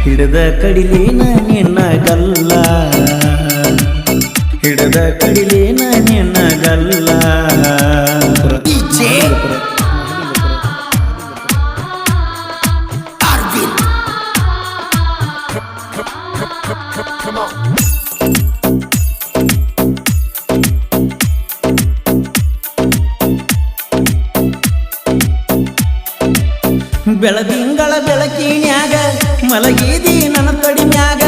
ಹಿಡದ ಕಡಿಲೇನ ನಿನ್ನ ಗಲ್ಲ ಹಿಡದ ಕಡಿಲೇನ ನಿನ್ನ ಗಲ್ಲ ಬೆಳದಿಂಗಳ ಬೆಳಕಿನ್ಯಾಗ ಮಲಗಿದಿ ನನ್ನ ಕಡಿಮ್ಯಾಗ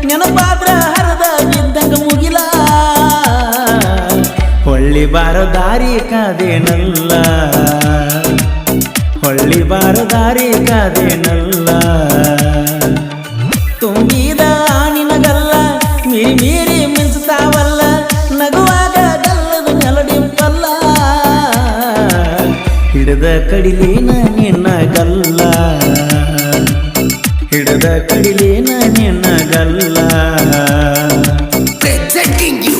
ನೆನಪಾದ್ರ ಹರದ ಬಿದ್ದಂಗ ಮುಗಿಲ ಹೊಳ್ಳಿ ಬಾರ ದಾರಿ ಕಾದೇನಲ್ಲ ಹೊಳ್ಳಿ ಬಾರ ದಾರಿ ಕಾದೇನಲ್ಲ ತುಂಬಿದ ನಿನಗಲ್ಲ ಮೀರಿ ಮೀರಿ ಮಿಂಚುತ್ತಾವಲ್ಲ ನಗುವಾಗ ಗಲ್ಲದ ನೆಲಡಿಂಪಲ್ಲ ಹಿಡದ ಕಡಿಲೇನ ನಿನ್ನ ಗಲ್ಲ ಹಿಡದ ಕಡಿಲೇನ ನಿನ್ನ ಗಲ್ಲ ಪ್ರೆಸೆಂಟಿಂಗ್ ಯು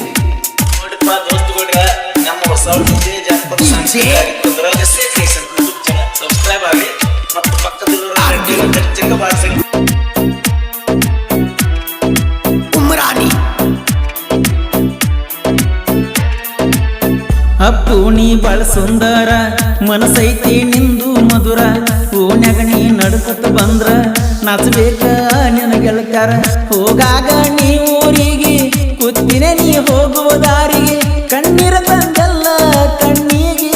ನೋಡಿಪ್ಪ ದೋಸ್ತುಗಳ್ರ ನಮ್ಮ ಹೊಸ ಸಬ್ಸ್ಕ್ರೈಬ್ ಆಗಿ ಮತ್ತು ಪಕ್ಕದಲ್ಲಿರೋ ಬಾರಿಸಿ ಉಮ್ರಾನಿ ಅಪ್ಪು ನೀ ಬಾಳ ಸುಂದರ ಮನಸೈತಿ ನಿಂದು ಮಧುರ ಓಣ್ಯಾಗ ನೀ ನಡ್ಕೊತ ಬಂದ್ರ ನಾಚಬೇಕ ನಿನ ಗೆಳಕಾರ ಹೋಗಾಗ ನೀ ಊರಿಗೆ ಕೂತಿನ ನೀ ಹೋಗುವ ದಾರಿಗೆ ಕಣ್ಣೀರ ತಂದಲ್ಲ ಕಣ್ಣಿಗೆ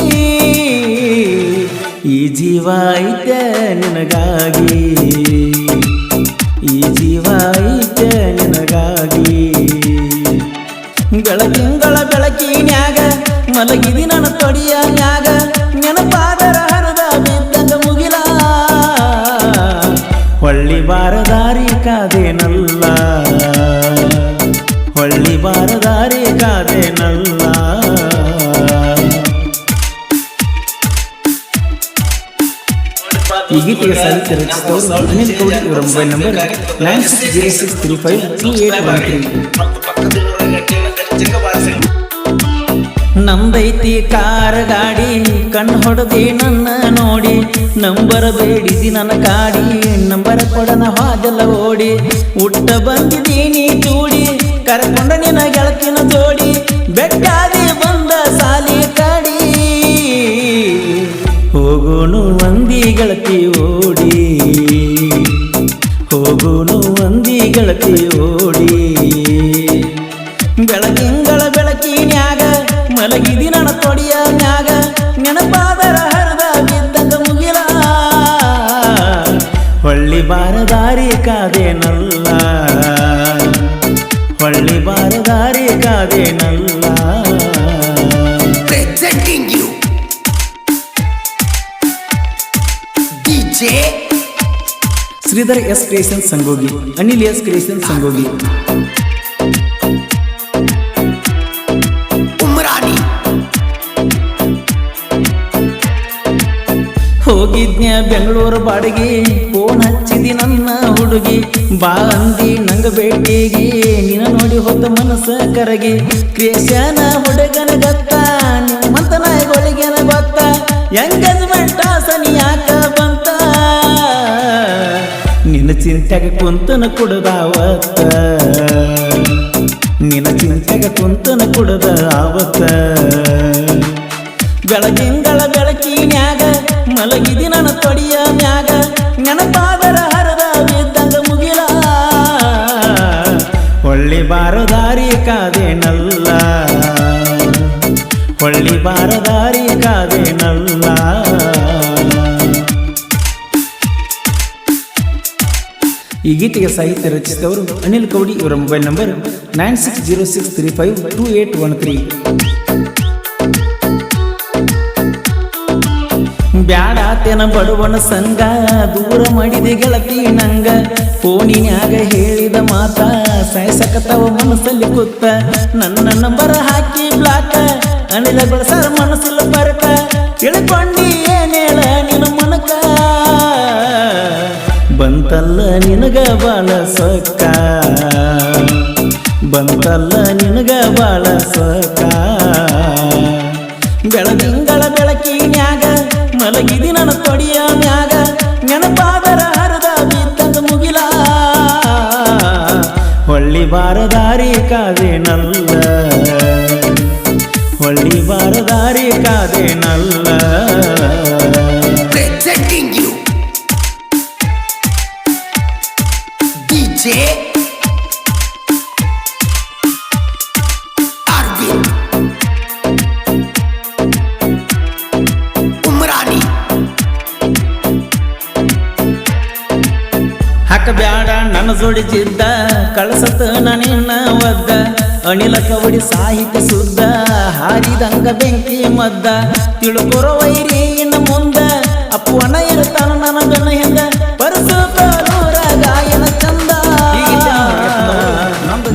ಈ ಜೀವ ಐತೆ ನಿನಗಾಗಿ ಈ ಜೀವ ಐತೆ ನಿನಗಾಗಿ ಬೆಳಕಿಂಗಳ ಬೆಳಕಿನ್ಯಾಗ ಮಲಗಿದಿ ನನ್ನ ತೊಡಿಯ ನ್ಯಾಗ ನೆನಪಾದರ ಹರದ ಬಿದ್ದಂಗ ಮುಗಿಲ ಹೊಳ್ಳಿ ಬಾರ ದಾರಿ ಕಾದೇನಲ್ಲ ಹೊಳ್ಳಿ ಬಾರ ದಾರಿ ಕಾದೇನಲ್ಲ ಈ ಗೀತೆಗೆ ಸಾಹಿತ್ಯ ರಚಿಸಿದವರು ಅನಿಲ್ ಕೌಡಿ ಇವರ ಮೊಬೈಲ್ ನಂಬರ್ 9606352813 ನಮ್ದೈತಿ ಕಾರ ಗಾಡಿ ಕಣ್ಣು ಹೊಡೆದಿ ನನ್ನ ನೋಡಿ ನಂಬರ ಬೇಡಿದಿ ನನ್ನ ಕಾಡಿ ನಂಬರ ಕೊಡನ ಹಾದೆಲ್ಲ ಓಡಿ ಉಟ್ಟ ಬಂದಿದ್ದೀನಿ ಚೂಡಿ ಕರ್ಕೊಂಡ ನಿನ್ನ ಗೆಳತಿನ ಜೋಡಿ ಬೆಟ್ಟಾದಿ ಬಂದ ಸಾಲಿ ಕಾಡಿ ಹೋಗೋನು ಒಂದಿ ಗೆಳತಿ ಓಡಿ ಹೋಗೋನು ಒಂದಿ ಗೆಳತಿ ಓಡಿ ಬೆಳಕಿಂಗಳ ಬೆಳಕಿನ್ಯಾಗ ಮಲಗಿದಿ ನನ್ನ ತೊಡಿಯ ನ್ಯಾಗ ನೆನಪಾದರ ಹರದ ಬಿದ್ದಂಗ ಮುಗಿಲ ಹೊಳ್ಳಿ ಬಾರ ದಾರಿ ಕಾದೇನಲ್ಲ ಹೊಳ್ಳಿ ಬಾರ ದಾರಿ ಕಾದೇನಲ್ಲ presenting you DJ Sridhar S creation Sangogi Anil S creation Sangogi Umrani ಹೋಗಿದ್ನ್ಯ ಬೆಂಗಳೂರು ಬಾಡಿಗೆ ಫೋನ್ ಹಚ್ಚಿದಿ ನನ್ನ ಹುಡುಗಿ ಬಾ ಅಂದಿ ನಂಗ ಭೇಟಿಗೆ ನಿನ್ನ ನೋಡಿ ಹೊತ್ತ ಮನಸ್ಸ ಕರಗಿ ಕ್ರಿಯೇಷನ ಹುಡುಗನ ಗತ್ತ ನಿಮ್ಮಂತ ನಾಯಿಗಳಿಗೆನ ಗೊತ್ತ ಎಂಗೇಜ್ಮೆಂಟ್ ಸನಿ ಯಾಕ ಬಂತ ನಿನ್ನ ಚಿಂತೆಗೆ ಕುಂತನ ಕುಡದಾವತ್ತ ನಿನ್ನ ಚಿಂತೆಗೆ ಕುಂತನ ಕುಡದ ಆವತ್ತ ಬೆಳಕಿಂಗಳ ಬೆಳಕಿನ್ಯಾಗ ಮಲಗಿದಿ ನನ್ನ ತೊಡಿಯ ಮ್ಯಾಗ ನೆನಪಾದರ ಹರದ ಬಿದ್ದಂಗ ಮುಗಿಲ ಹೊಳ್ಳಿ ಬಾರ ದಾರಿ ಕಾದೇನಲ್ಲ ಹೊಳ್ಳಿ ಬಾರ ದಾರಿ ಕಾದೇನಲ್ಲ ಈ ಗೀತೆಗೆ ಸಾಹಿತ್ಯ ರಚಿಸಿದವರು ಅನಿಲ್ ಕೌಡಿ ಇವರ ಮೊಬೈಲ್ ನಂಬರ್ 9606352813 ಬ್ಯಾಡಾತೆನ ಬಡವನ ಸಂಗ ದೂರ ಮಾಡಿದೆ ಗೆಳತಿ ನಂಗ ಫೋನಿನ್ಯಾಗ ಹೇಳಿದ ಮಾತ ಸಾಯ್ಸಕತ್ತವ ಮನಸ್ಸಲ್ಲಿ ಕೂತ ನನ್ನ ನಂಬರ್ ಹಾಕಿ ಬ್ಲಾಕ ಅನಿಲ ಬಳಸಾರ ಮನಸ್ಸಿಲ್ಲ ಬರಕ ತಿಳ್ಕೊಂಡಿ ಏನೇಳ ನಿನ್ನ ಮನಕ ಬಂತಲ್ಲ ನಿನಗ ಬಾಳ ಸೊಕ್ಕ ಬಂತಲ್ಲ ನಿನಗ ಬಾಳ ಸೊಕ್ಕ ಬೆಳದಿಂಗಳ ಬೆಳಕಿನ್ಯಾಗ ಮಲಗಿದಿ ನನ್ನ ತೊಡಿಯ ಮ್ಯಾಗ ನೆನಪಾದರ ಹರದ ಬಿದ್ದಂಗ ಮುಗಿಲ ಬಾರದಾರಿ ಕಾದೇನಲ್ಲ ಹೊಳ್ಳಿ ಬಾರದಾರಿ ಕಾದೇನಲ್ಲ Presenting you DJ Arvind Umrani ಹಾಕಬ್ಯಾಡ ನನ್ನ ಜೋಡಿ ಜಿದ್ದ ಕಳಸತ ನಿನ್ನ ಒದ್ದ ಅನಿಲ ಕವಡಿ ಸಾಹಿತ್ಯ ಸುದ್ದ ಹಾರಿದಂಗ ಬೆಂಕಿ ಮದ್ದ ತಿಳ್ಕೊರ ವೈರಿ ಇನ್ನು ಮುಂದ ಅಪ್ಪುವನ ಇರ್ತಾನ ನನ್ನ ಬೆನ್ನ ಹಿಂದ ಪರಸುತ್ತೂರ ಗಾಯನ ಚಂದ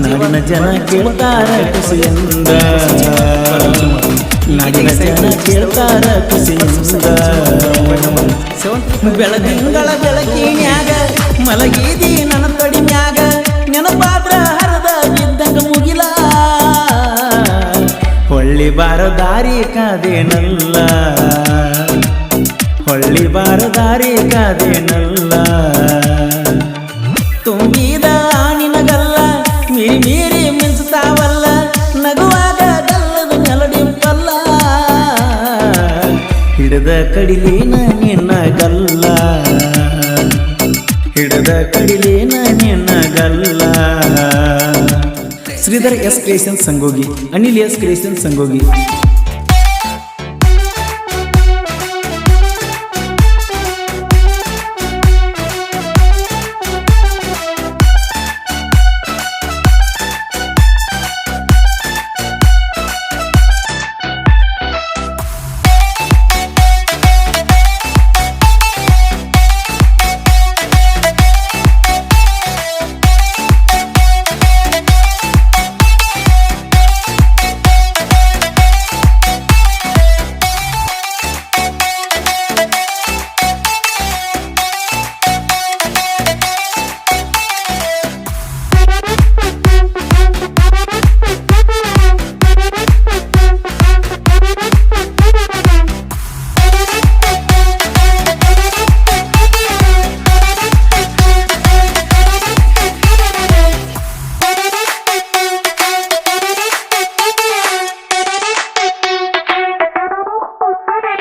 ನಾಡಿನ ಜನ ಕೇಳ್ತಾರ ಖುಷಿಯಿಂದ ನಾಡಿನ ಜನ ಕೇಳ್ತಾರ ಖುಷಿಯಿಂದ ಬೆಳದಿಂಗಳ ಬೆಳಕಿನ್ಯಾಗ ಮಲಗಿದಿ ನನ್ನ ತೊಡಿನ್ಯಾಗ ನೆನಪಾದ್ರ ಹರದ ಬಿದ್ದಂಗ ಮುಗಿಲ ಹೊಳ್ಳಿ ಬಾರದಾರಿ ಕಾದೇನಲ್ಲ ಹೊಳ್ಳಿ ಬಾರದಾರಿ ಕಾದೇನಲ್ಲ ತುಂಬಿದ ನಿನಗಲ್ಲ ಮೀರಿ ಮೀರಿ ಮಿಂಚುತ್ತಾವಲ್ಲ ನಗುವಾಗ ಗಲ್ಲದ ನೆಲಡಿಂಪಲ್ಲ ಹಿಡಿದ ಕಡಿಲೇನ ನಿನ್ನ ಗಲ್ಲ ಹಿಡಿದ ಕಡಿಲೇನ ನಿನ್ನ ಗಲ್ಲ Shridhar S creation Sangogi Anil S creation Sangogi